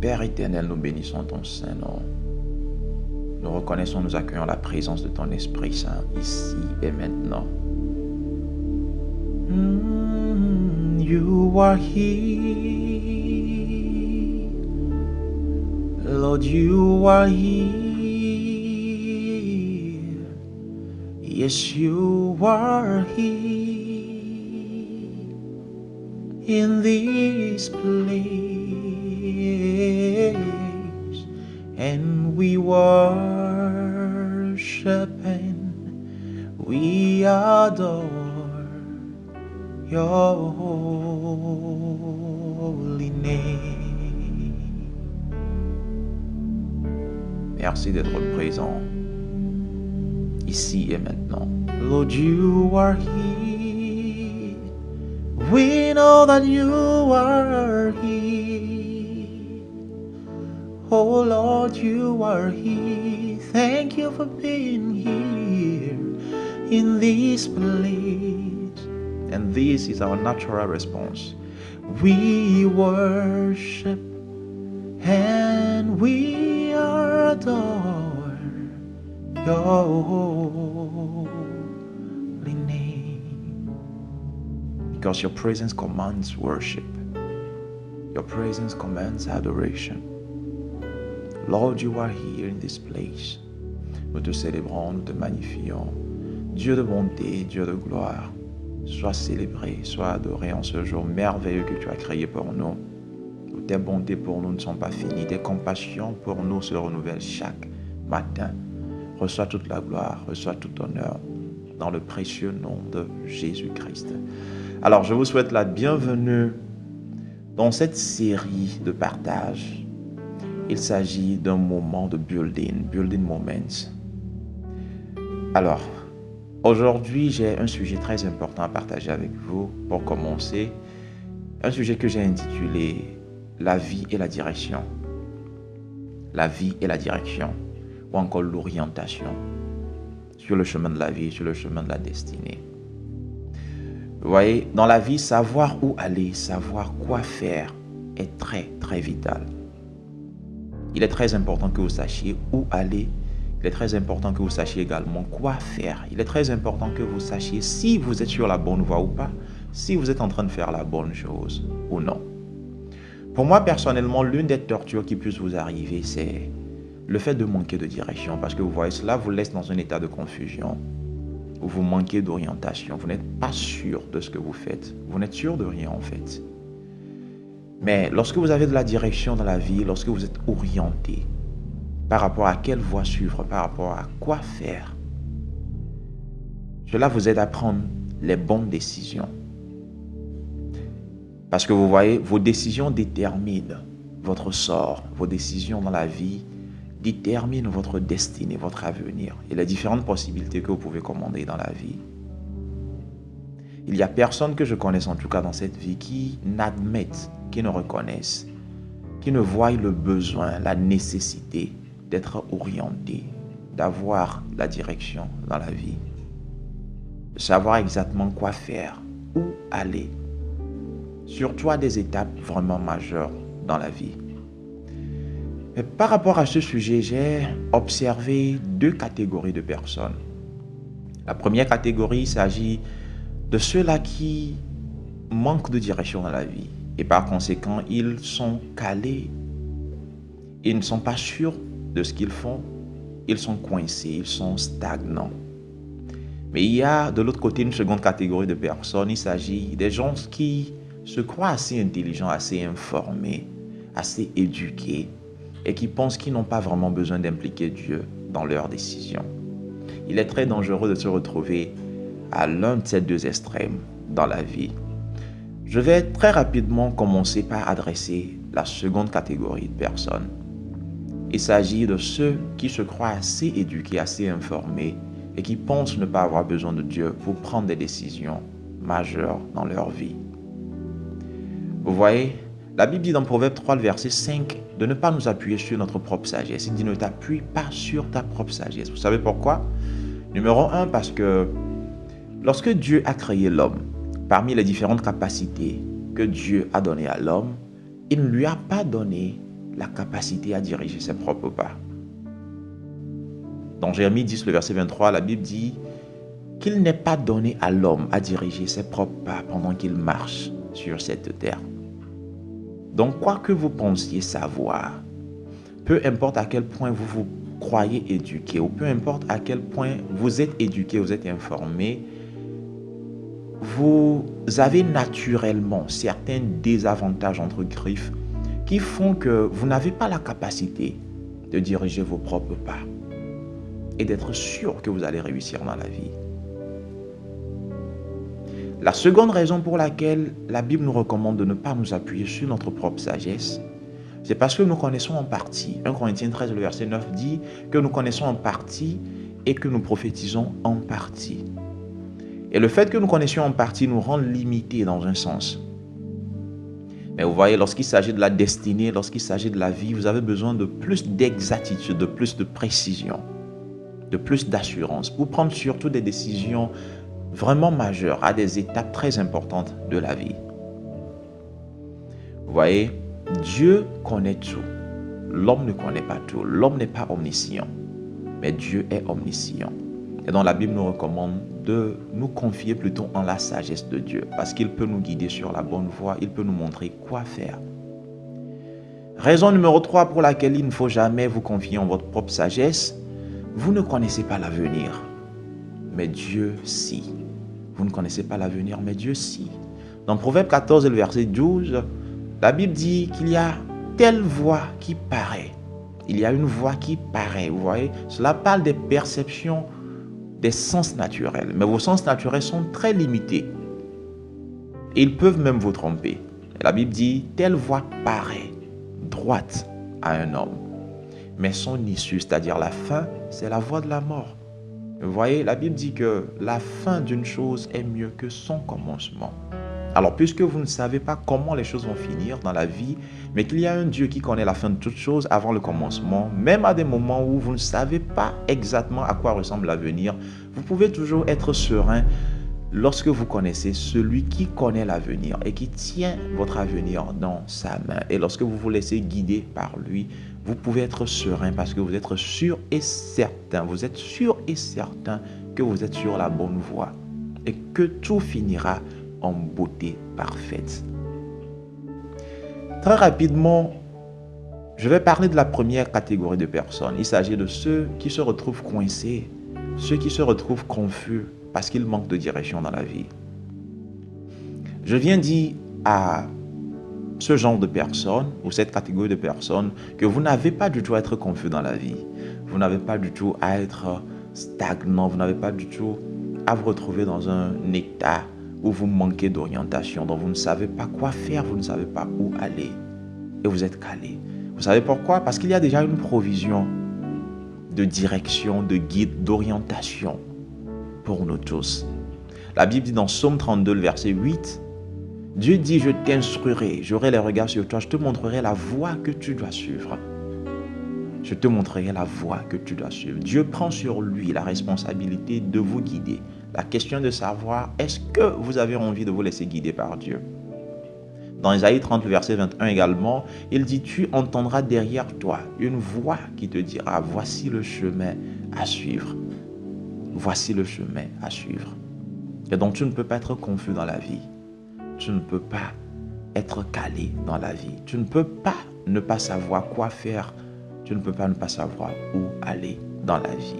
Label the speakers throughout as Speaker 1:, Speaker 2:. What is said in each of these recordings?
Speaker 1: Père éternel, nous bénissons ton Saint-Nom. Nous reconnaissons, nous accueillons la présence de ton Esprit Saint ici et maintenant. You are here, Lord, you are here. Yes, you are here in this place, and we worship and we adore your holy name. Merci d'être présent ici et maintenant. Lord, you are here. We know that you are here. Oh Lord, you are here. Thank you for being here in this place. And this is our natural response. We worship and we adore your holy name. Because your presence commands worship. Your presence commands adoration. Lord, you are here in this place. Nous te célébrons, nous te magnifions. Dieu de bonté, Dieu de gloire, sois célébré, sois adoré en ce jour merveilleux que tu as créé pour nous. Tes bontés pour nous ne sont pas finies, tes compassions pour nous se renouvellent chaque matin. Reçois toute la gloire, reçois tout honneur dans le précieux nom de Jésus-Christ. Alors, je vous souhaite la bienvenue dans cette série de partage. Il s'agit d'un moment de building moments. Alors, aujourd'hui, j'ai un sujet très important à partager avec vous pour commencer. Un sujet que j'ai intitulé « La vie et la direction ». La vie et la direction, ou encore l'orientation sur le chemin de la vie, sur le chemin de la destinée. Vous voyez, dans la vie, savoir où aller, savoir quoi faire est très, très vital. Il est très important que vous sachiez où aller. Il est très important que vous sachiez également quoi faire. Il est très important que vous sachiez si vous êtes sur la bonne voie ou pas, si vous êtes en train de faire la bonne chose ou non. Pour moi, personnellement, l'une des tortures qui puisse vous arriver, c'est le fait de manquer de direction. Parce que vous voyez, cela vous laisse dans un état de confusion, où vous manquez d'orientation. Vous n'êtes pas sûr de ce que vous faites. Vous n'êtes sûr de rien en fait. Mais lorsque vous avez de la direction dans la vie, lorsque vous êtes orienté, par rapport à quelle voie suivre, par rapport à quoi faire, cela vous aide à prendre les bonnes décisions. Parce que vous voyez, vos décisions déterminent votre sort. Vos décisions dans la vie déterminent votre destinée, votre avenir et les différentes possibilités que vous pouvez commander dans la vie. Il n'y a personne que je connaisse en tout cas dans cette vie qui n'admette, qui ne reconnaisse, qui ne voie le besoin, la nécessité d'être orienté, d'avoir la direction dans la vie, de savoir exactement quoi faire, où aller, surtout à des étapes vraiment majeures dans la vie. Mais par rapport à ce sujet, j'ai observé deux catégories de personnes. La première catégorie, il s'agit de ceux-là qui manquent de direction dans la vie et par conséquent, ils sont calés, ils ne sont pas sûrs de ce qu'ils font, ils sont coincés, ils sont stagnants. Mais il y a de l'autre côté une seconde catégorie de personnes, il s'agit des gens qui se croient assez intelligents, assez informés, assez éduqués et qui pensent qu'ils n'ont pas vraiment besoin d'impliquer Dieu dans leurs décisions. Il est très dangereux de se retrouver à l'un de ces deux extrêmes dans la vie. Je vais très rapidement commencer par adresser la seconde catégorie de personnes. Il s'agit de ceux qui se croient assez éduqués, assez informés et qui pensent ne pas avoir besoin de Dieu pour prendre des décisions majeures dans leur vie. Vous voyez, la Bible dit dans Proverbe 3, le verset 5, de ne pas nous appuyer sur notre propre sagesse. Il dit ne t'appuie pas sur ta propre sagesse. Vous savez pourquoi? Numéro 1, parce que lorsque Dieu a créé l'homme, parmi les différentes capacités que Dieu a données à l'homme, il ne lui a pas donné la capacité à diriger ses propres pas. Dans Jérémie 10, le verset 23, la Bible dit qu'il n'est pas donné à l'homme à diriger ses propres pas pendant qu'il marche sur cette terre. Donc, quoi que vous pensiez savoir, peu importe à quel point vous vous croyez éduqué, ou peu importe à quel point vous êtes éduqué, vous êtes informé, vous avez naturellement certains désavantages entre griffes qui font que vous n'avez pas la capacité de diriger vos propres pas et d'être sûr que vous allez réussir dans la vie. La seconde raison pour laquelle la Bible nous recommande de ne pas nous appuyer sur notre propre sagesse, c'est parce que nous connaissons en partie. 1 Corinthiens 13, le verset 9 dit que nous connaissons en partie et que nous prophétisons en partie. Et le fait que nous connaissions en partie nous rend limités dans un sens. Mais vous voyez, lorsqu'il s'agit de la destinée, lorsqu'il s'agit de la vie, vous avez besoin de plus d'exactitude, de plus de précision, de plus d'assurance pour prendre surtout des décisions vraiment majeures à des étapes très importantes de la vie. Vous voyez, Dieu connaît tout. L'homme ne connaît pas tout. L'homme n'est pas omniscient, mais Dieu est omniscient. Et donc la Bible nous recommande de nous confier plutôt en la sagesse de Dieu, parce qu'il peut nous guider sur la bonne voie, il peut nous montrer quoi faire. Raison numéro 3 pour laquelle il ne faut jamais vous confier en votre propre sagesse, vous ne connaissez pas l'avenir, mais Dieu si. Vous ne connaissez pas l'avenir, mais Dieu si. Dans Proverbe 14 et le verset 12, la Bible dit qu'il y a telle voix qui paraît. Il y a une voix qui paraît, vous voyez. Cela parle des perceptions des sens naturels. Mais vos sens naturels sont très limités. Et ils peuvent même vous tromper. La Bible dit, telle voix paraît droite à un homme. Mais son issue, c'est-à-dire la fin, c'est la voie de la mort. Vous voyez, la Bible dit que la fin d'une chose est mieux que son commencement. Alors, puisque vous ne savez pas comment les choses vont finir dans la vie, mais qu'il y a un Dieu qui connaît la fin de toutes choses avant le commencement, même à des moments où vous ne savez pas exactement à quoi ressemble l'avenir, vous pouvez toujours être serein lorsque vous connaissez celui qui connaît l'avenir et qui tient votre avenir dans sa main. Et lorsque vous vous laissez guider par lui, vous pouvez être serein parce que vous êtes sûr et certain, que vous êtes sur la bonne voie et que tout finira en beauté parfaite. Très rapidement, je vais parler de la première catégorie de personnes. Il s'agit de ceux qui se retrouvent coincés, ceux qui se retrouvent confus parce qu'ils manquent de direction dans la vie. Je viens dire à ce genre de personnes, ou cette catégorie de personnes, que vous n'avez pas du tout à être confus dans la vie. Vous n'avez pas du tout à être stagnant, vous n'avez pas du tout à vous retrouver dans un état où vous manquez d'orientation, dont vous ne savez pas quoi faire, vous ne savez pas où aller. Et vous êtes calé. Vous savez pourquoi? Parce qu'il y a déjà une provision de direction, de guide, d'orientation pour nous tous. La Bible dit dans Psaume 32, le verset 8, Dieu dit, je t'instruirai, j'aurai les regards sur toi, je te montrerai la voie que tu dois suivre. Je te montrerai la voie que tu dois suivre. Dieu prend sur lui la responsabilité de vous guider. La question de savoir, est-ce que vous avez envie de vous laisser guider par Dieu? Dans Isaïe 30, le verset 21 également, il dit, tu entendras derrière toi une voix qui te dira, voici le chemin à suivre. Voici le chemin à suivre. Et donc tu ne peux pas être confus dans la vie. Tu ne peux pas être calé dans la vie. Tu ne peux pas ne pas savoir quoi faire. Tu ne peux pas ne pas savoir où aller dans la vie.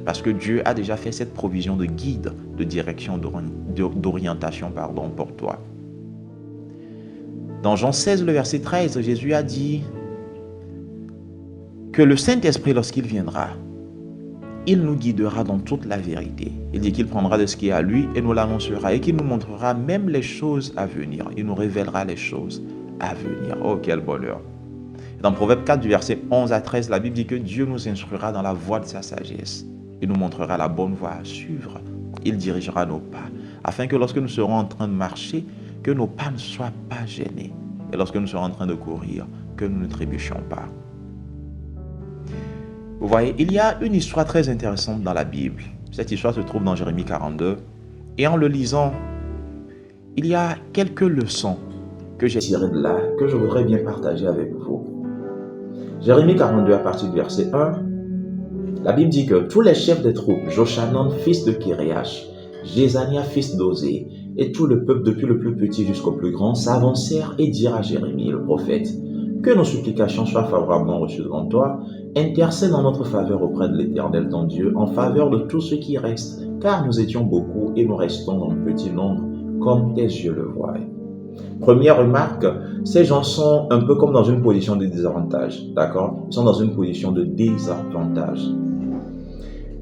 Speaker 1: Parce que Dieu a déjà fait cette provision de guide, de direction, d'orientation pour toi. Dans Jean 16, le verset 13, Jésus a dit que le Saint-Esprit, lorsqu'il viendra, il nous guidera dans toute la vérité. Il dit qu'il prendra de ce qui est à lui et nous l'annoncera et qu'il nous montrera même les choses à venir. Il nous révélera les choses à venir. Oh, quel bonheur! Dans Proverbe 4, du verset 11 à 13, la Bible dit que Dieu nous instruira dans la voie de sa sagesse. Il nous montrera la bonne voie à suivre. Il dirigera nos pas, afin que lorsque nous serons en train de marcher, que nos pas ne soient pas gênés. Et lorsque nous serons en train de courir, que nous ne trébuchions pas. Vous voyez, il y a une histoire très intéressante dans la Bible. Cette histoire se trouve dans Jérémie 42. Et en le lisant, il y a quelques leçons que j'ai tirées de là, que je voudrais bien partager avec vous. Jérémie 42 à partir du verset 1, la Bible dit que tous les chefs des troupes, Joshanan, fils de Kéréach, Jézania, fils d'Osée, et tout le peuple, depuis le plus petit jusqu'au plus grand, s'avancèrent et dirent à Jérémie, le prophète, que nos supplications soient favorablement reçues devant toi, intercède en notre faveur auprès de l'Éternel ton Dieu, en faveur de tous ceux qui restent, car nous étions beaucoup et nous restons en petit nombre, comme tes yeux le voient. Première remarque, ces gens sont un peu comme dans une position de désavantage, d'accord? Ils sont dans une position de désavantage.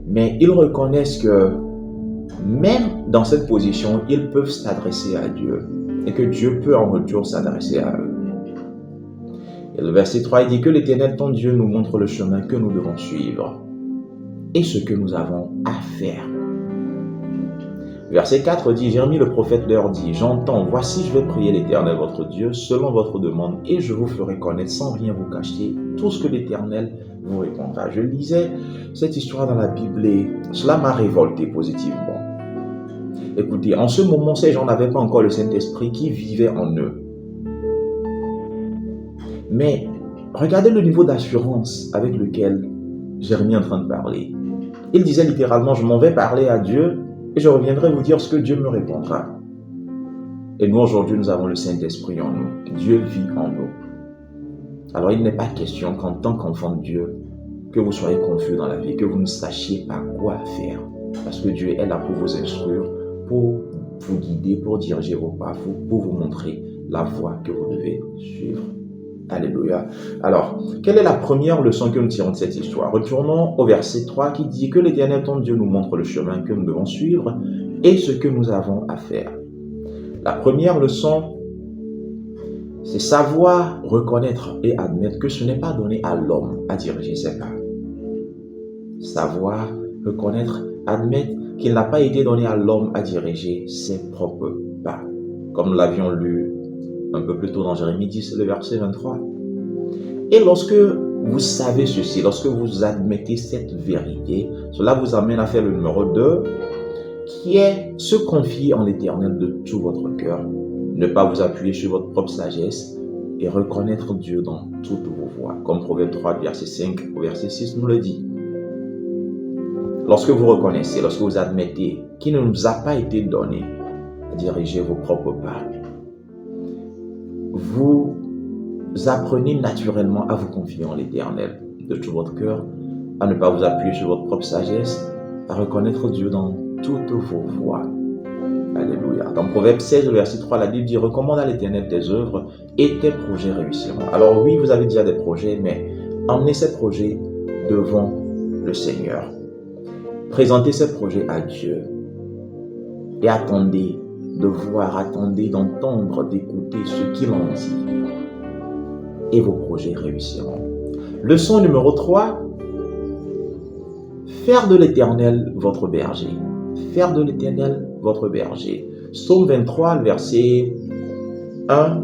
Speaker 1: Mais ils reconnaissent que même dans cette position, ils peuvent s'adresser à Dieu et que Dieu peut en retour s'adresser à eux. Et le verset 3, il dit que l'Éternel ton Dieu nous montre le chemin que nous devons suivre et ce que nous avons à faire. Verset 4 dit, Jérémie le prophète leur dit, j'entends, voici je vais prier l'Éternel votre Dieu selon votre demande et je vous ferai connaître sans rien vous cacher tout ce que l'Éternel vous répondra. Je lisais cette histoire dans la Bible et cela m'a révolté positivement. Écoutez, en ce moment, ces gens n'avaient pas encore le Saint-Esprit qui vivait en eux. Mais regardez le niveau d'assurance avec lequel Jérémie est en train de parler. Il disait littéralement, je m'en vais parler à Dieu et je reviendrai vous dire ce que Dieu me répondra. Et nous, aujourd'hui, nous avons le Saint-Esprit en nous. Dieu vit en nous. Alors, il n'est pas question qu'en tant qu'enfant de Dieu, que vous soyez confus dans la vie, que vous ne sachiez pas quoi faire. Parce que Dieu est là pour vous instruire, pour vous guider, pour diriger vos pas, pour vous montrer la voie que vous devez suivre. Alléluia. Alors, quelle est la première leçon que nous tirons de cette histoire? Retournons au verset 3 qui dit que l'Éternel ton Dieu nous montre le chemin que nous devons suivre et ce que nous avons à faire. La première leçon, c'est savoir reconnaître et admettre que ce n'est pas donné à l'homme à diriger ses pas. Savoir reconnaître, admettre qu'il n'a pas été donné à l'homme à diriger ses propres pas. Comme nous l'avions lu un peu plus tôt dans Jérémie 10, le verset 23. Et lorsque vous savez ceci, lorsque vous admettez cette vérité, cela vous amène à faire le numéro 2, qui est se confier en l'Éternel de tout votre cœur, ne pas vous appuyer sur votre propre sagesse et reconnaître Dieu dans toutes vos voies, comme Proverbe 3, verset 5 au verset 6 nous le dit. Lorsque vous reconnaissez, lorsque vous admettez qu'il ne nous a pas été donné à diriger vos propres pas, vous apprenez naturellement à vous confier en l'Éternel de tout votre cœur, à ne pas vous appuyer sur votre propre sagesse, à reconnaître Dieu dans toutes vos voies. Alléluia. Dans Proverbe 16, verset 3, la Bible dit « Recommande à l'Éternel tes œuvres et tes projets réussiront. » Alors oui, vous avez déjà des projets, mais emmenez ces projets devant le Seigneur. Présentez ces projets à Dieu et attendez de voir, attendez d'entendre, d'écouter ce qu'il en dit. Et vos projets réussiront. Leçon numéro 3, faire de l'Éternel votre berger. Faire de l'Éternel votre berger. Psaume 23, verset 1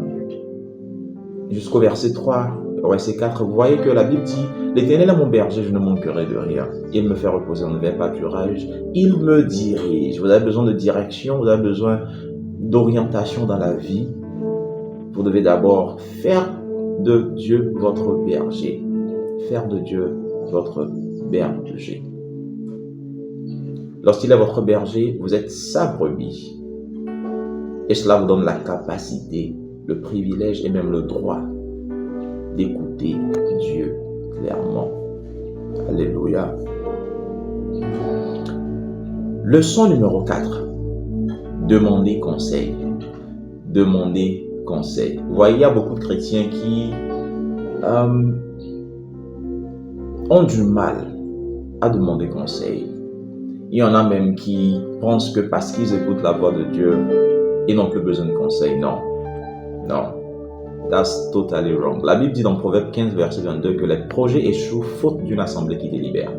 Speaker 1: jusqu'au verset 3, verset 4. Vous voyez que la Bible dit « L'Éternel est mon berger, je ne manquerai de rien. Il me fait reposer en verts pâturages. Il me dirige. » Vous avez besoin de direction, vous avez besoin d'orientation dans la vie. Vous devez d'abord faire de Dieu votre berger. Faire de Dieu votre berger. Lorsqu'il est votre berger, vous êtes sa brebis. Et cela vous donne la capacité, le privilège et même le droit d'écouter Dieu clairement. Alléluia. Leçon numéro 4. Demandez conseil. Demandez conseil. Vous voyez, il y a beaucoup de chrétiens qui ont du mal à demander conseil. Il y en a même qui pensent que parce qu'ils écoutent la voix de Dieu, ils n'ont plus besoin de conseil. Non. Non. That's totally wrong. La Bible dit dans Proverbe 15, verset 22 que les projets échouent faute d'une assemblée qui délibère.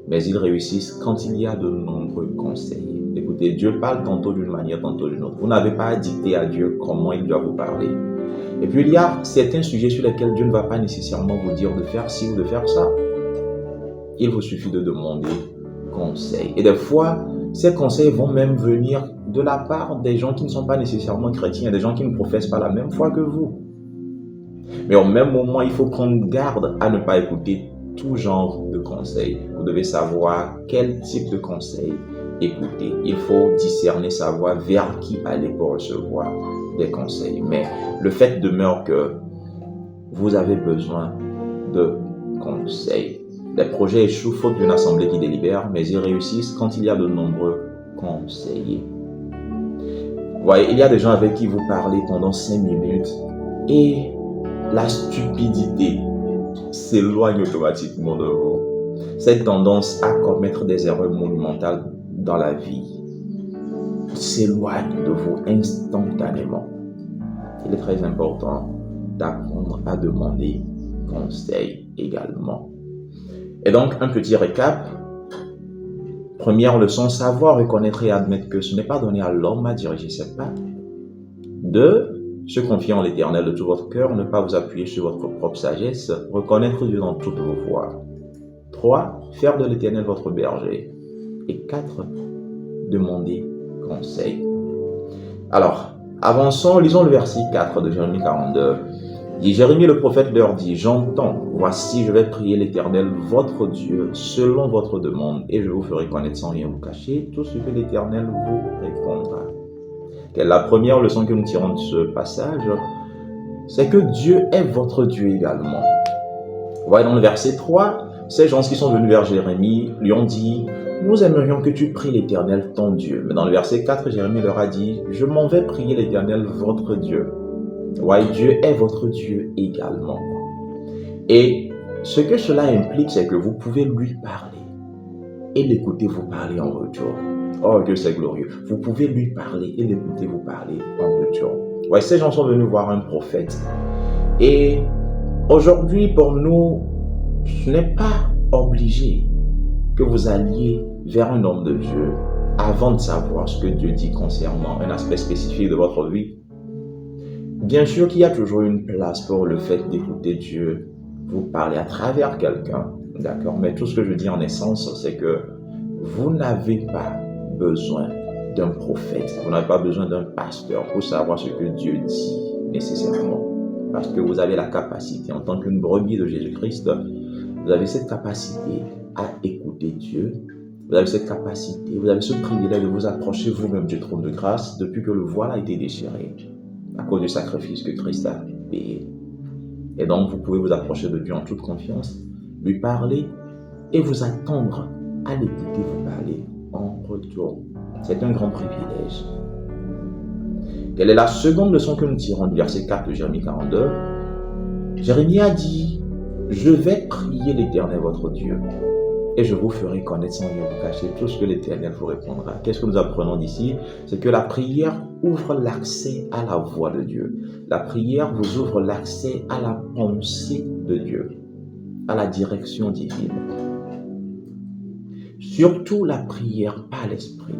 Speaker 1: Mais ils réussissent quand il y a de nombreux conseils. Écoutez, Dieu parle tantôt d'une manière, tantôt d'une autre. Vous n'avez pas à dicter à Dieu comment il doit vous parler. Et puis il y a certains sujets sur lesquels Dieu ne va pas nécessairement vous dire de faire ci ou de faire ça. Il vous suffit de demander conseil. Et des fois, ces conseils vont même venir de la part des gens qui ne sont pas nécessairement chrétiens, des gens qui ne professent pas la même foi que vous. Mais au même moment, il faut prendre garde à ne pas écouter tout genre de conseils. Vous devez savoir quel type de conseils écouter. Il faut discerner, savoir vers qui aller pour recevoir des conseils. Mais le fait demeure que vous avez besoin de conseils. Les projets échouent faute d'une assemblée qui délibère, mais ils réussissent quand il y a de nombreux conseillers. Vous voyez, il y a des gens avec qui vous parlez pendant 5 minutes et la stupidité s'éloigne automatiquement de vous. Cette tendance à commettre des erreurs monumentales dans la vie s'éloigne de vous instantanément. Il est très important d'apprendre à demander conseil également. Et donc, un petit récap. Première leçon, savoir, reconnaître et admettre que ce n'est pas donné à l'homme à diriger ses pas. 2. Se confier en l'Éternel de tout votre cœur, ne pas vous appuyer sur votre propre sagesse, reconnaître Dieu dans toutes vos voies. 3. Faire de l'Éternel votre berger. Et 4. Demander conseil. Alors, avançons, lisons le verset 4 de Jérémie 42. Et Jérémie le prophète leur dit, j'entends, voici je vais prier l'Éternel votre Dieu selon votre demande et je vous ferai connaître sans rien vous cacher tout ce que l'Éternel vous répondra. Quelle est la première leçon que nous tirons de ce passage? C'est que Dieu est votre Dieu également. Vous voyez dans le verset 3, ces gens qui sont venus vers Jérémie lui ont dit, nous aimerions que tu pries l'Éternel ton Dieu. Mais dans le verset 4, Jérémie leur a dit, je m'en vais prier l'Éternel votre Dieu. Ouais, Dieu est votre Dieu également. Et ce que cela implique, c'est que vous pouvez lui parler et l'écouter vous parler en retour. Oh, Dieu c'est glorieux. Vous pouvez lui parler et l'écouter vous parler en retour. Ouais, ces gens sont venus voir un prophète. Et aujourd'hui, pour nous, ce n'est pas obligé que vous alliez vers un homme de Dieu avant de savoir ce que Dieu dit concernant un aspect spécifique de votre vie. Bien sûr qu'il y a toujours une place pour le fait d'écouter Dieu vous parler à travers quelqu'un, d'accord? Mais tout ce que je dis en essence, c'est que vous n'avez pas besoin d'un prophète, vous n'avez pas besoin d'un pasteur pour savoir ce que Dieu dit nécessairement. Parce que vous avez la capacité, en tant qu'une brebis de Jésus-Christ, vous avez cette capacité à écouter Dieu. Vous avez cette capacité, vous avez ce privilège de vous approcher vous-même du trône de grâce depuis que le voile a été déchiré à cause du sacrifice que Christ a payé. Et donc, vous pouvez vous approcher de Dieu en toute confiance, lui parler et vous attendre à l'écouter vous parler en retour. C'est un grand privilège. Quelle est la seconde leçon que nous tirons du verset 4 de Jérémie 42? Jérémie a dit, je vais prier l'Éternel votre Dieu et je vous ferai connaître sans rien vous cacher tout ce que l'Éternel vous répondra. Qu'est-ce que nous apprenons d'ici? C'est que la prière ouvre l'accès à la voix de Dieu. La prière vous ouvre l'accès à la pensée de Dieu, à la direction divine. Surtout la prière par l'esprit,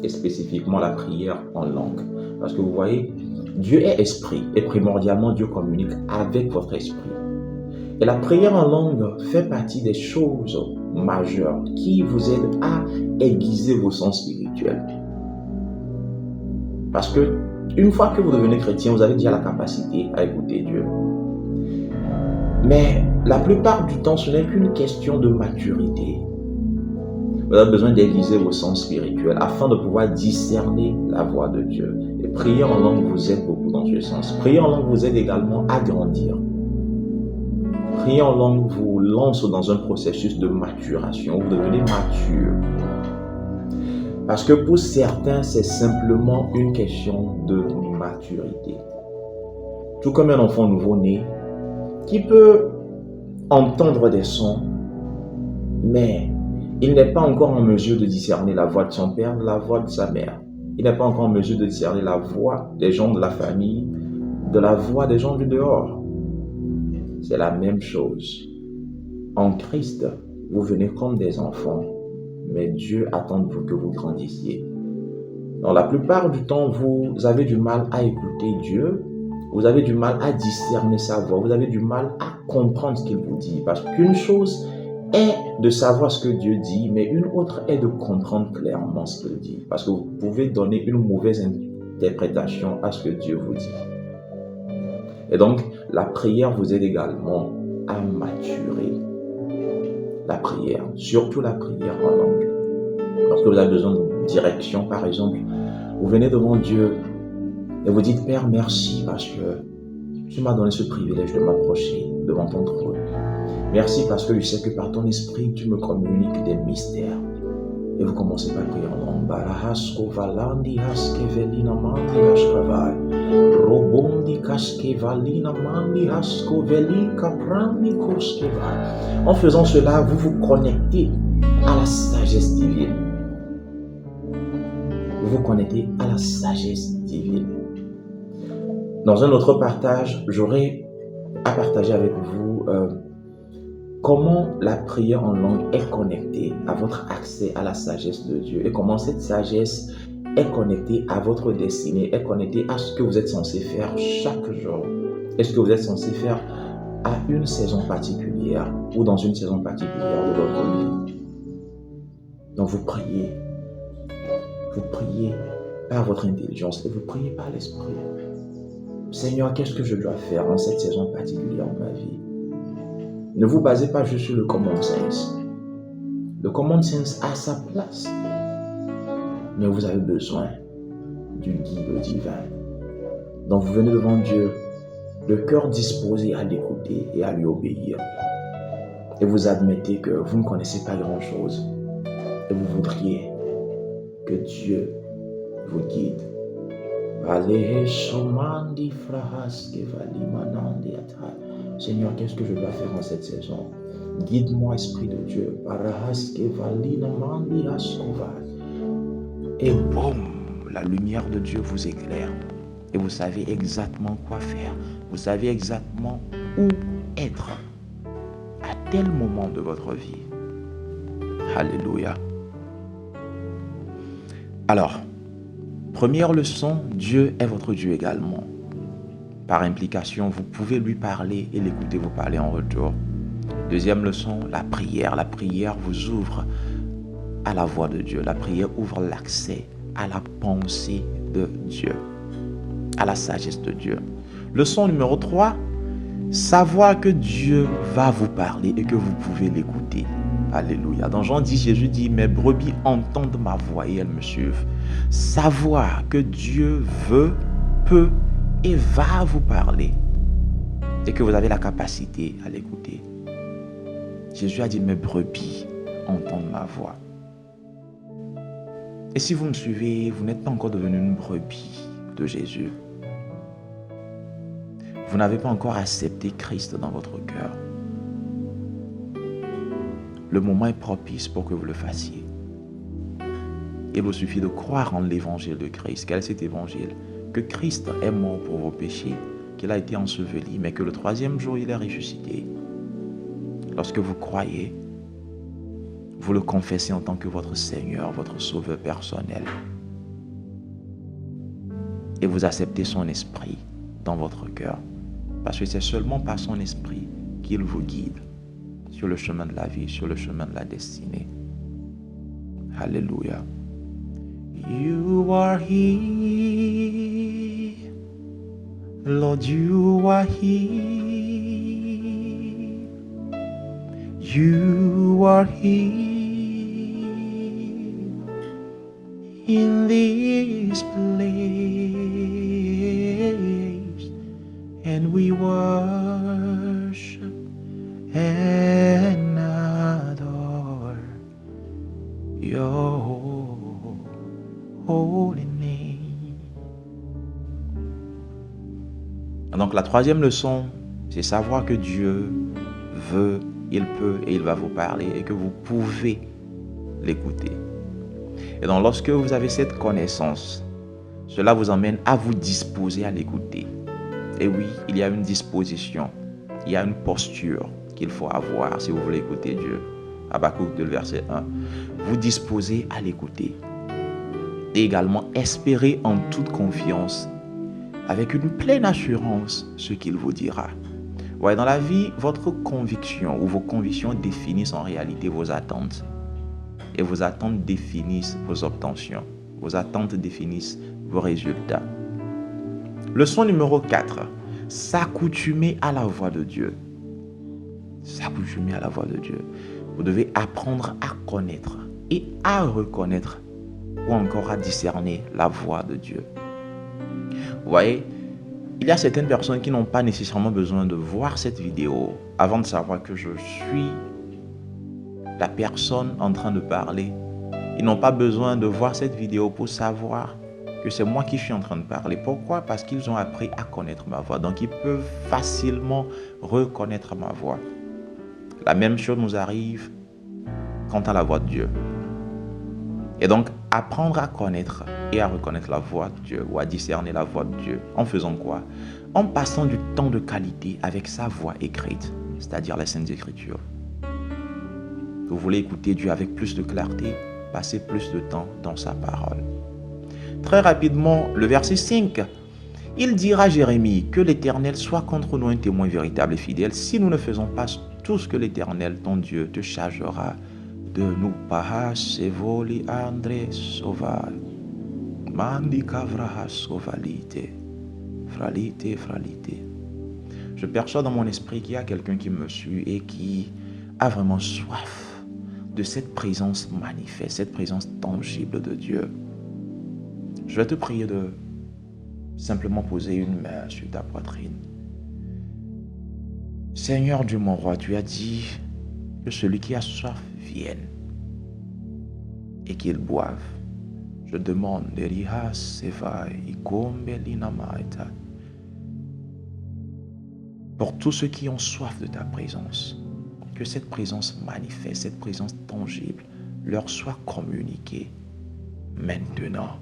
Speaker 1: et spécifiquement la prière en langue. Parce que vous voyez, Dieu est esprit, et primordialement Dieu communique avec votre esprit. Et la prière en langue fait partie des choses majeures qui vous aident à aiguiser vos sens spirituels. Parce que une fois que vous devenez chrétien, vous avez déjà la capacité à écouter Dieu. Mais la plupart du temps, ce n'est qu'une question de maturité. Vous avez besoin d'aiguiser vos sens spirituels afin de pouvoir discerner la voix de Dieu. Et prier en langue vous aide beaucoup dans ce sens. Prier en langue vous aide également à grandir. Prier en langue vous lance dans un processus de maturation. Vous devenez mature. Parce que pour certains, c'est simplement une question de maturité. Tout comme un enfant nouveau-né qui peut entendre des sons, mais il n'est pas encore en mesure de discerner la voix de son père, la voix de sa mère. Il n'est pas encore en mesure de discerner la voix des gens de la famille, de la voix des gens du dehors. C'est la même chose. En Christ, vous venez comme des enfants, mais Dieu attend de vous que vous grandissiez. Donc, la plupart du temps, vous avez du mal à écouter Dieu, vous avez du mal à discerner sa voix, vous avez du mal à comprendre ce qu'il vous dit. Parce qu'une chose est de savoir ce que Dieu dit, mais une autre est de comprendre clairement ce qu'il dit. Parce que vous pouvez donner une mauvaise interprétation à ce que Dieu vous dit. Et donc, la prière vous aide également à maturer. La prière, surtout la prière en langue. Lorsque vous avez besoin de direction, par exemple, vous venez devant Dieu et vous dites, Père, merci parce que tu m'as donné ce privilège de m'approcher devant ton trône. Merci parce que je sais que par ton esprit, tu me communiques des mystères. Et vous commencez par prier en langue. Barahasko valandi haske velina mandi haskavai. Robondi kaske valina mandi hasko veli kaprandi koskevai. En faisant cela, vous vous connectez à la sagesse divine. Vous vous connectez à la sagesse divine. Dans un autre partage, j'aurai à partager avec vous comment la prière en langue est connectée à votre accès à la sagesse de Dieu et comment cette sagesse est connectée à votre destinée, est connectée à ce que vous êtes censé faire chaque jour. Est-ce que vous êtes censé faire à une saison particulière ou dans une saison particulière de votre vie? Donc vous priez par votre intelligence et vous priez par l'esprit. Seigneur, qu'est-ce que je dois faire en cette saison particulière de ma vie? Ne vous basez pas juste sur le common sense. Le common sense a sa place. Mais vous avez besoin du guide divin. Donc vous venez devant Dieu, le cœur disposé à l'écouter et à lui obéir. Et vous admettez que vous ne connaissez pas grand-chose. Et vous voudriez que Dieu vous guide. Seigneur, qu'est-ce que je dois faire en cette saison? Guide-moi, Esprit de Dieu. Et boum, la lumière de Dieu vous éclaire. Et vous savez exactement quoi faire. Vous savez exactement où être à tel moment de votre vie. Alléluia. Alors, première leçon, Dieu est votre Dieu également. Par implication, vous pouvez lui parler et l'écouter vous parler en retour. Deuxième leçon, la prière. La prière vous ouvre à la voix de Dieu. La prière ouvre l'accès à la pensée de Dieu, à la sagesse de Dieu. Leçon numéro 3, savoir que Dieu va vous parler et que vous pouvez l'écouter. Alléluia. Dans Jean 10, Jésus dit, mes brebis entendent ma voix et elles me suivent. Savoir que Dieu veut, peut et va vous parler et que vous avez la capacité à l'écouter. Jésus a dit, mes brebis entendent ma voix. Et si vous me suivez, vous n'êtes pas encore devenu une brebis de Jésus. Vous n'avez pas encore accepté Christ dans votre cœur. Le moment est propice pour que vous le fassiez. Il vous suffit de croire en l'évangile de Christ. Quel est cet évangile? Que Christ est mort pour vos péchés, qu'il a été enseveli, mais que le troisième jour, il est ressuscité. Lorsque vous croyez, vous le confessez en tant que votre Seigneur, votre Sauveur personnel. Et vous acceptez son esprit dans votre cœur. Parce que c'est seulement par son esprit qu'il vous guide sur le chemin de la vie, sur le chemin de la destinée. Alléluia. You are here, Lord, you are here. You are here in this place, and we worship and adore your holy name. Donc la troisième leçon, c'est savoir que Dieu veut, il peut et il va vous parler et que vous pouvez l'écouter. Et donc lorsque vous avez cette connaissance, cela vous emmène à vous disposer à l'écouter. Et oui, il y a une disposition, il y a une posture qu'il faut avoir si vous voulez écouter Dieu. Habakkuk 2, verset 1. Vous disposez à l'écouter. Et également espérer en toute confiance, avec une pleine assurance, ce qu'il vous dira. Ouais, dans la vie, votre conviction ou vos convictions définissent en réalité vos attentes. Et vos attentes définissent vos obtentions. Vos attentes définissent vos résultats. Leçon numéro 4. s'accoutumer à la voix de Dieu. S'accoutumer à la voix de Dieu. Vous devez apprendre à connaître et à reconnaître ou encore à discerner la voix de Dieu. Vous voyez, il y a certaines personnes qui n'ont pas nécessairement besoin de voir cette vidéo avant de savoir que je suis la personne en train de parler. Ils n'ont pas besoin de voir cette vidéo pour savoir que c'est moi qui suis en train de parler. Pourquoi? Parce qu'ils ont appris à connaître ma voix. Donc, ils peuvent facilement reconnaître ma voix. La même chose nous arrive quant à la voix de Dieu. Et donc, apprendre à connaître et à reconnaître la voix de Dieu ou à discerner la voix de Dieu. En faisant quoi? En passant du temps de qualité avec sa voix écrite, c'est-à-dire les Saintes Écritures. Vous voulez écouter Dieu avec plus de clarté, passez plus de temps dans sa parole. Très rapidement, le verset 5. Il dira à Jérémie que l'Éternel soit contre nous un témoin véritable et fidèle si nous ne faisons pas tout ce que l'Éternel, ton Dieu, te chargera de nous. Pahasevoli André Soval. Mandi Kavraha Sovalite. Fralite, fralite. Je perçois dans mon esprit qu'il y a quelqu'un qui me suit et qui a vraiment soif de cette présence manifeste, cette présence tangible de Dieu. Je vais te prier de simplement poser une main sur ta poitrine. Seigneur Dieu mon roi, tu as dit que celui qui a soif vienne et qu'il boive. Je demande, pour tous ceux qui ont soif de ta présence, que cette présence manifeste, cette présence tangible leur soit communiquée maintenant,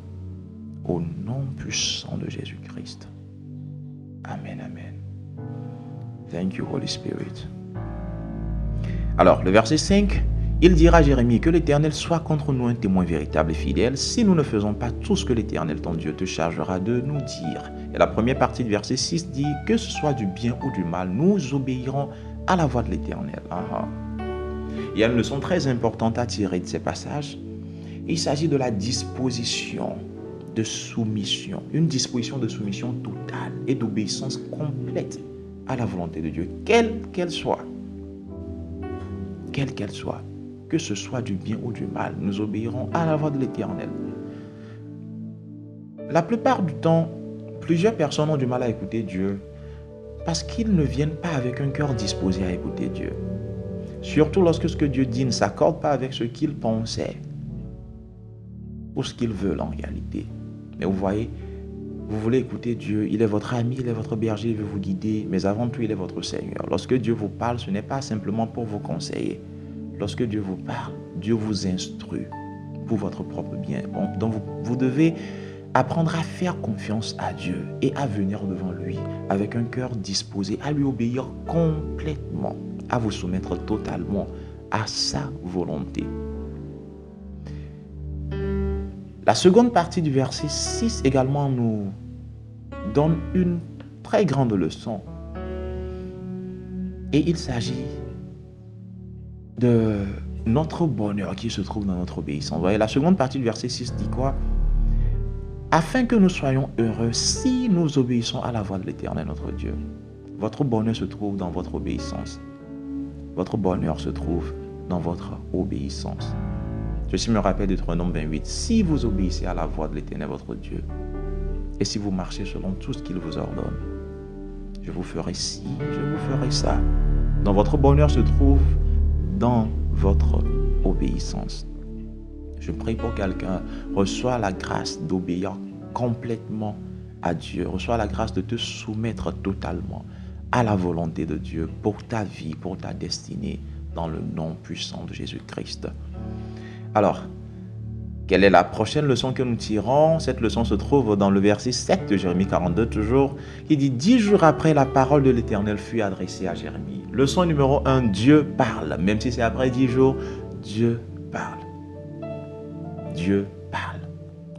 Speaker 1: au nom puissant de Jésus-Christ. Amen, amen. Thank you, Holy Spirit. Alors, le verset 5, il dira à Jérémie que l'Éternel soit contre nous un témoin véritable et fidèle si nous ne faisons pas tout ce que l'Éternel, ton Dieu, te chargera de nous dire. Et la première partie du verset 6 dit que ce soit du bien ou du mal, nous obéirons à la voix de l'Éternel. Il y a une leçon très importante à tirer de ces passages. Il s'agit de la disposition de soumission, une disposition de soumission totale et d'obéissance complète à la volonté de Dieu, quelle qu'elle soit. Quelle qu'elle soit, que ce soit du bien ou du mal, nous obéirons à la voix de l'Éternel. La plupart du temps, plusieurs personnes ont du mal à écouter Dieu parce qu'ils ne viennent pas avec un cœur disposé à écouter Dieu. Surtout lorsque ce que Dieu dit ne s'accorde pas avec ce qu'ils pensaient ou ce qu'ils veulent en réalité. Mais vous voyez, vous voulez écouter Dieu, il est votre ami, il est votre berger, il veut vous guider, mais avant tout, il est votre Seigneur. Lorsque Dieu vous parle, ce n'est pas simplement pour vous conseiller. Lorsque Dieu vous parle, Dieu vous instruit pour votre propre bien. Donc vous devez apprendre à faire confiance à Dieu et à venir devant lui avec un cœur disposé à lui obéir complètement, à vous soumettre totalement à sa volonté. La seconde partie du verset 6 également nous donne une très grande leçon. Et il s'agit de notre bonheur qui se trouve dans notre obéissance. Vous voyez, la seconde partie du verset 6 dit quoi? Afin que nous soyons heureux si nous obéissons à la voix de l'Éternel notre Dieu. Votre bonheur se trouve dans votre obéissance. Votre bonheur se trouve dans votre obéissance. Ceci me rappelle Deutéronome 28. Si vous obéissez à la voix de l'Éternel votre Dieu, et si vous marchez selon tout ce qu'il vous ordonne, je vous ferai ci, je vous ferai ça. Donc votre bonheur se trouve dans votre obéissance. Je prie pour quelqu'un, reçois la grâce d'obéir complètement à Dieu. Reçois la grâce de te soumettre totalement à la volonté de Dieu pour ta vie, pour ta destinée, dans le nom puissant de Jésus-Christ. Alors, quelle est la prochaine leçon que nous tirons? Cette leçon se trouve dans le verset 7 de Jérémie 42 toujours, qui dit « 10 jours après, la parole de l'Éternel fut adressée à Jérémie. » Leçon numéro 1, Dieu parle. Même si c'est après 10 jours, Dieu parle. Dieu parle.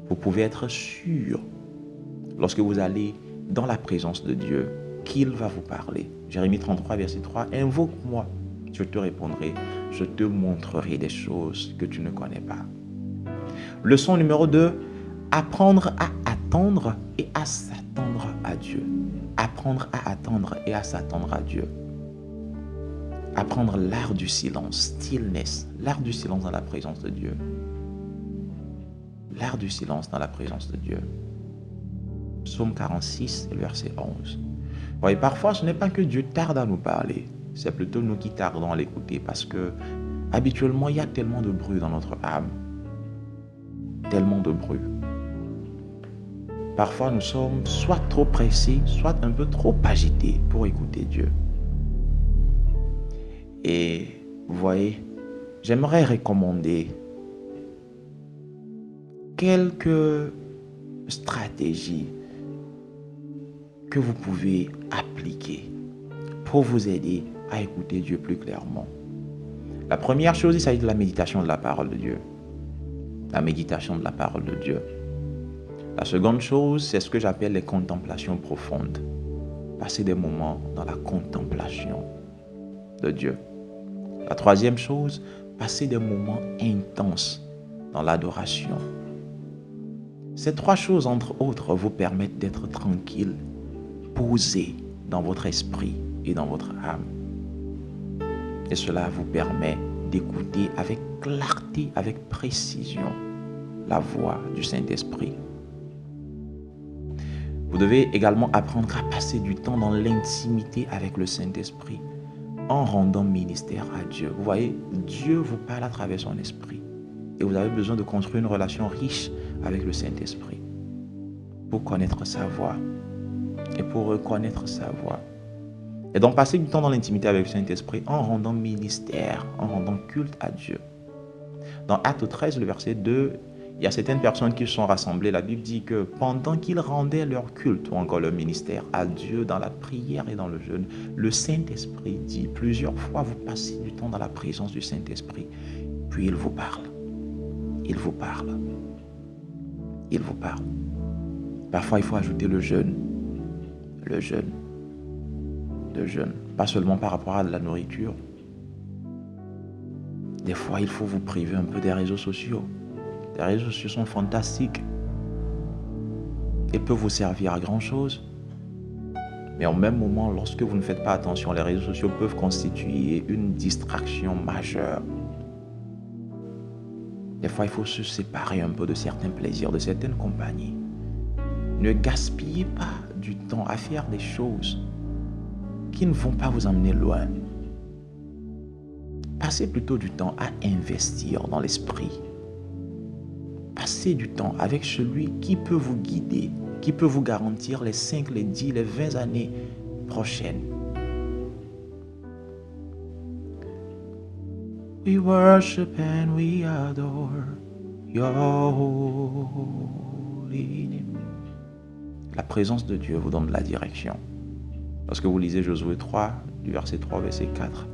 Speaker 1: Vous pouvez être sûr, lorsque vous allez dans la présence de Dieu, qu'il va vous parler. Jérémie 33, verset 3, « Invoque-moi, je te répondrai, je te montrerai des choses que tu ne connais pas. » Leçon numéro 2, apprendre à attendre et à s'attendre à Dieu. apprendre à attendre et à s'attendre à Dieu. Apprendre l'art du silence, stillness, l'art du silence dans la présence de Dieu. L'art du silence dans la présence de Dieu. Psaume 46, verset 11. Voyez, parfois, ce n'est pas que Dieu tarde à nous parler, c'est plutôt nous qui tardons à l'écouter parce que habituellement, il y a tellement de bruit dans notre âme. Tellement de bruit. Parfois, nous sommes soit trop pressés, soit un peu trop agités pour écouter Dieu. Et vous voyez, j'aimerais recommander quelques stratégies que vous pouvez appliquer pour vous aider à écouter Dieu plus clairement. La première chose, il s'agit de la méditation de la parole de Dieu. La méditation de la parole de Dieu. La seconde chose, c'est ce que j'appelle les contemplations profondes. Passer des moments dans la contemplation de Dieu. La troisième chose, passer des moments intenses dans l'adoration. Ces trois choses, entre autres, vous permettent d'être tranquille, posé dans votre esprit et dans votre âme. Et cela vous permet d'écouter avec clarté, avec précision, la voix du Saint-Esprit. Vous devez également apprendre à passer du temps dans l'intimité avec le Saint-Esprit en rendant ministère à Dieu. Vous voyez, Dieu vous parle à travers son esprit. Et vous avez besoin de construire une relation riche avec le Saint-Esprit pour connaître sa voix et pour reconnaître sa voix. Et donc passer du temps dans l'intimité avec le Saint-Esprit en rendant ministère, en rendant culte à Dieu. Dans Acte 13, le verset 2, il y a certaines personnes qui se sont rassemblées. La Bible dit que pendant qu'ils rendaient leur culte ou encore leur ministère à Dieu dans la prière et dans le jeûne, le Saint-Esprit dit plusieurs fois, vous passez du temps dans la présence du Saint-Esprit, puis il vous parle. Il vous parle. Il vous parle. Parfois, il faut ajouter le jeûne. Le jeûne. Le jeûne. Pas seulement par rapport à la nourriture. Des fois, il faut vous priver un peu des réseaux sociaux. Les réseaux sociaux sont fantastiques. Ils peuvent vous servir à grand chose. Mais au même moment, lorsque vous ne faites pas attention, les réseaux sociaux peuvent constituer une distraction majeure. Des fois, il faut se séparer un peu de certains plaisirs, de certaines compagnies. Ne gaspillez pas du temps à faire des choses qui ne vont pas vous emmener loin. Passez plutôt du temps à investir dans l'esprit. Passez du temps avec celui qui peut vous guider, qui peut vous garantir les 5, les 10, les 20 années prochaines. We worship and we adore your holy name. La présence de Dieu vous donne la direction. Lorsque vous lisez Josué 3, du verset 3 au verset 4,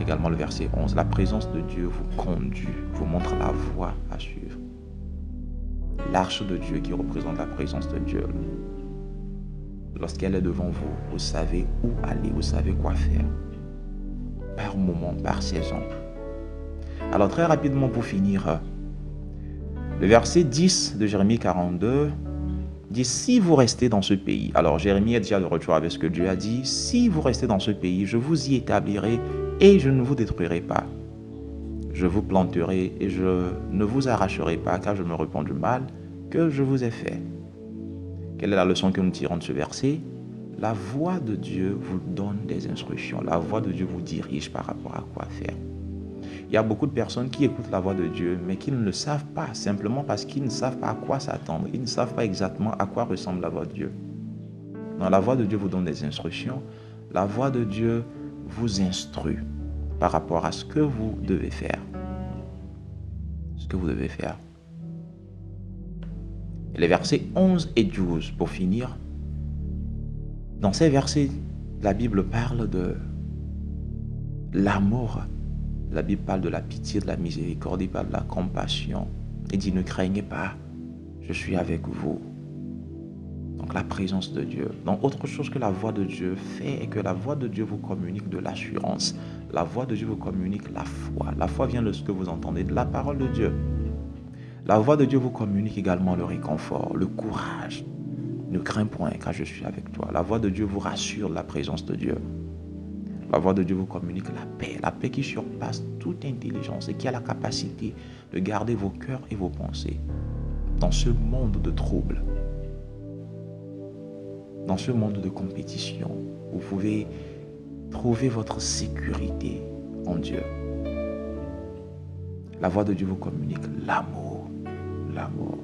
Speaker 1: également le verset 11, la présence de Dieu vous conduit, vous montre la voie à suivre. L'arche de Dieu qui représente la présence de Dieu. Lorsqu'elle est devant vous, vous savez où aller, vous savez quoi faire. Par moment, par saison. Alors très rapidement pour finir, le verset 10 de Jérémie 42 dit, si vous restez dans ce pays, alors Jérémie est déjà de retour avec ce que Dieu a dit, si vous restez dans ce pays, je vous y établirai et je ne vous détruirai pas. Je vous planterai et je ne vous arracherai pas, car je me repens du mal que je vous ai fait. Quelle est la leçon que nous tirons de ce verset? La voix de Dieu vous donne des instructions. La voix de Dieu vous dirige par rapport à quoi faire. Il y a beaucoup de personnes qui écoutent la voix de Dieu, mais qui ne le savent pas, simplement parce qu'ils ne savent pas à quoi s'attendre. Ils ne savent pas exactement à quoi ressemble la voix de Dieu. Non, la voix de Dieu vous donne des instructions. La voix de Dieu vous instruit par rapport à ce que vous devez faire. Ce que vous devez faire. Et les versets 11 et 12, pour finir. Dans ces versets, la Bible parle de l'amour. La Bible parle de la pitié, de la miséricorde, il parle de la compassion. Il dit, ne craignez pas, je suis avec vous. Donc la présence de Dieu. Donc autre chose que la voix de Dieu fait est que la voix de Dieu vous communique de l'assurance. La voix de Dieu vous communique la foi. La foi vient de ce que vous entendez, de la parole de Dieu. La voix de Dieu vous communique également le réconfort, le courage. Ne crains point, car je suis avec toi. La voix de Dieu vous rassure de la présence de Dieu. La voix de Dieu vous communique la paix qui surpasse toute intelligence et qui a la capacité de garder vos cœurs et vos pensées dans ce monde de troubles, dans ce monde de compétition. Vous pouvez trouver votre sécurité en Dieu. La voix de Dieu vous communique l'amour. L'amour.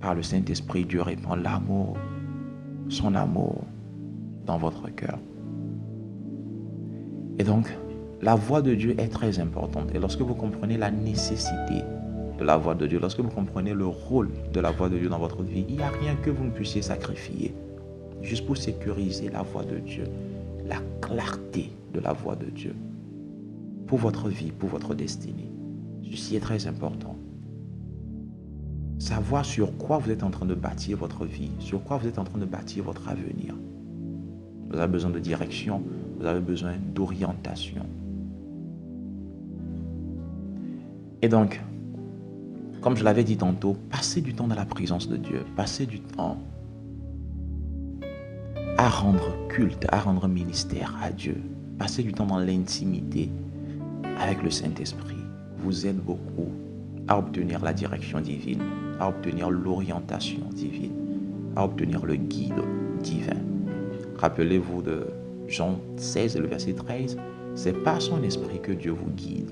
Speaker 1: Par le Saint-Esprit, Dieu répand l'amour, son amour dans votre cœur. Et donc, la voix de Dieu est très importante. Et lorsque vous comprenez la nécessité de la voix de Dieu, lorsque vous comprenez le rôle de la voix de Dieu dans votre vie, il n'y a rien que vous ne puissiez sacrifier juste pour sécuriser la voix de Dieu, la clarté de la voix de Dieu pour votre vie, pour votre destinée. Ceci est très important. Savoir sur quoi vous êtes en train de bâtir votre vie, sur quoi vous êtes en train de bâtir votre avenir. Vous avez besoin de direction, vous avez besoin d'orientation. Et donc, comme je l'avais dit tantôt, passez du temps dans la présence de Dieu, passez du temps à rendre culte, à rendre ministère à Dieu. Passez du temps dans l'intimité avec le Saint-Esprit vous aide beaucoup à obtenir la direction divine, à obtenir l'orientation divine, à obtenir le guide divin. Rappelez-vous de Jean 16, le verset 13, c'est par son esprit que Dieu vous guide.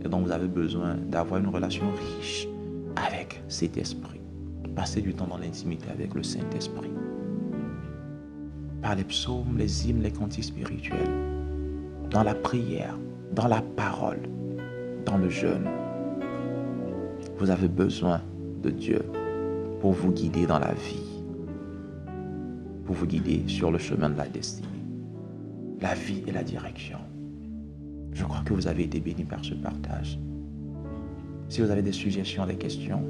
Speaker 1: Et donc vous avez besoin d'avoir une relation riche avec cet esprit. Passez du temps dans l'intimité avec le Saint-Esprit. Par les psaumes, les hymnes, les cantiques spirituels, dans la prière, dans la parole, dans le jeûne. Vous avez besoin de Dieu pour vous guider dans la vie, pour vous guider sur le chemin de la destinée, la vie et la direction. Je crois que vous avez été bénis par ce partage. Si vous avez des suggestions, des questions,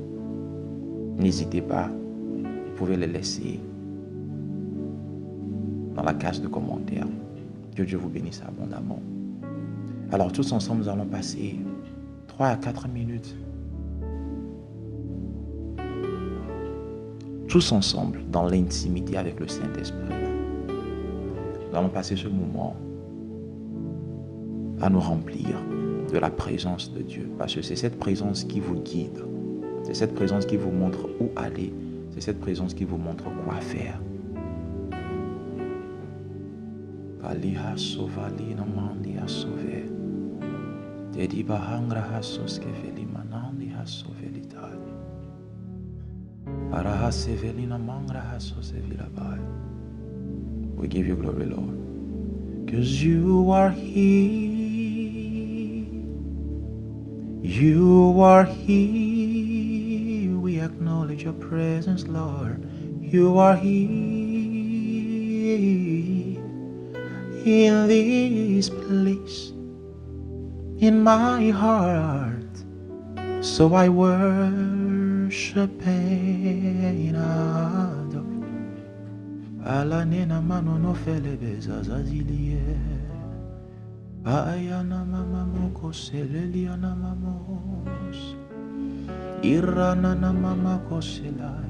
Speaker 1: n'hésitez pas, vous pouvez les laisser dans la case de commentaires. Que Dieu vous bénisse abondamment. Alors tous ensemble, nous allons passer 3 à 4 minutes. Tous ensemble, dans l'intimité avec le Saint-Esprit. Nous allons passer ce moment à nous remplir de la présence de Dieu. Parce que c'est cette présence qui vous guide. C'est cette présence qui vous montre où aller. C'est cette présence qui vous montre quoi faire. We give you glory, Lord, because you are here. You are here. We acknowledge your presence, Lord. You are here in this place, in my heart. So I worship and adore. Alanena mano no fele bezazazilie. Ayana mama moko seleliana mamos. Irana na mama koselai.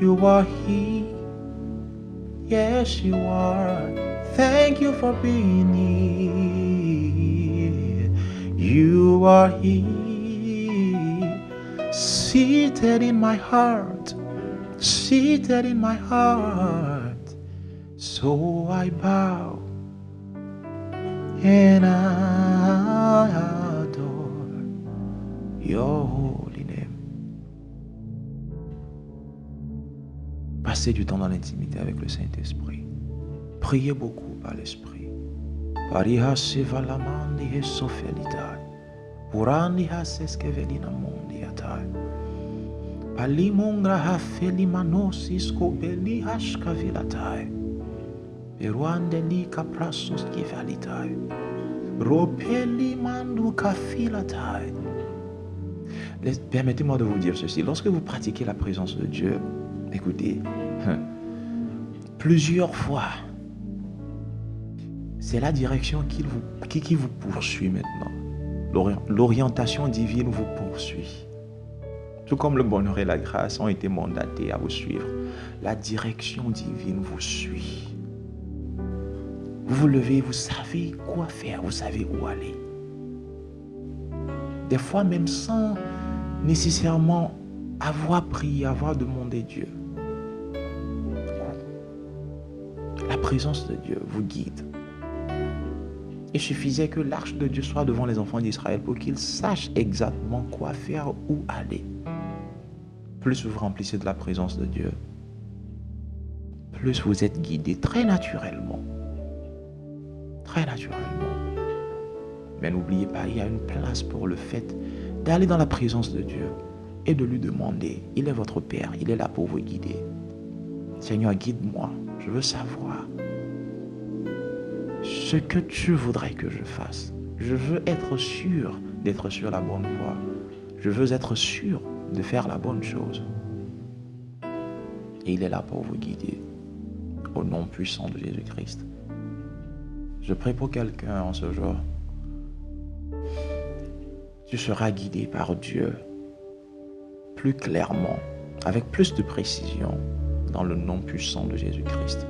Speaker 1: You are here. Yes, you are. Thank you for being here. You are here. Seated in my heart. Seated in my heart. So I bow and I adore your holy name. Passez du temps dans l'intimité avec le Saint-Esprit. Priez beaucoup par l'Esprit. Pariha sevalamandi e sofelitai. Purandi ha seskevelina mondi atai. Palimungra ha felimanosis kobeli hashkavilatai. Peruande li caprasos kivalitai. Ropeli mandu kafilatai. Permettez-moi de vous dire ceci. Lorsque vous pratiquez la présence de Dieu, écoutez, plusieurs fois, c'est la direction qui vous poursuit maintenant. L'orientation divine vous poursuit. Tout comme le bonheur et la grâce ont été mandatés à vous suivre, la direction divine vous suit. Vous vous levez, vous savez quoi faire, vous savez où aller. Des fois même sans nécessairement avoir prié, avoir demandé Dieu. La présence de Dieu vous guide. Il suffisait que l'arche de Dieu soit devant les enfants d'Israël pour qu'ils sachent exactement quoi faire, où aller. Plus vous vous remplissez de la présence de Dieu, plus vous êtes guidé très naturellement. Très naturellement. Mais n'oubliez pas, il y a une place pour le fait d'aller dans la présence de Dieu et de lui demander. Il est votre Père, il est là pour vous guider. Seigneur, guide-moi, je veux savoir ce que tu voudrais que je fasse. Je veux être sûr d'être sur la bonne voie. Je veux être sûr de faire la bonne chose. Et il est là pour vous guider. Au nom puissant de Jésus-Christ. Je prie pour quelqu'un en ce jour. Tu seras guidé par Dieu plus clairement, avec plus de précision, dans le nom puissant de Jésus-Christ.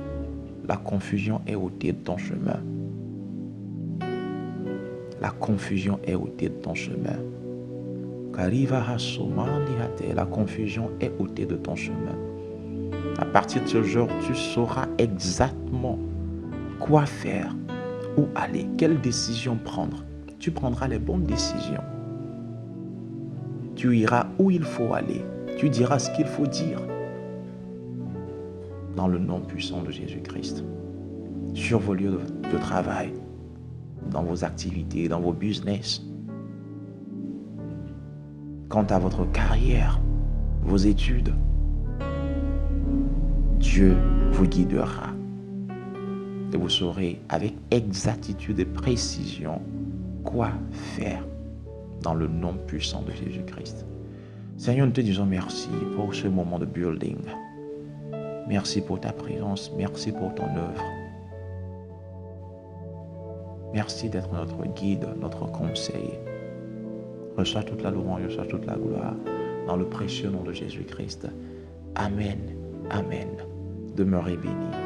Speaker 1: La confusion est ôtée de ton chemin. La confusion est ôtée de ton chemin. La confusion est ôtée de ton chemin. À partir de ce jour, tu sauras exactement quoi faire, où aller, quelle décision prendre. Tu prendras les bonnes décisions. Tu iras où il faut aller. Tu diras ce qu'il faut dire. Dans le nom puissant de Jésus-Christ. Sur vos lieux de travail, dans vos activités, dans vos business. Quant à votre carrière, vos études, Dieu vous guidera. Et vous saurez avec exactitude et précision quoi faire dans le nom puissant de Jésus-Christ. Seigneur, nous te disons merci pour ce moment de building. Merci pour ta présence, merci pour ton œuvre. Merci d'être notre guide, notre conseil. Reçois toute la louange, reçois toute la gloire dans le précieux nom de Jésus-Christ. Amen, amen. Demeurez bénis.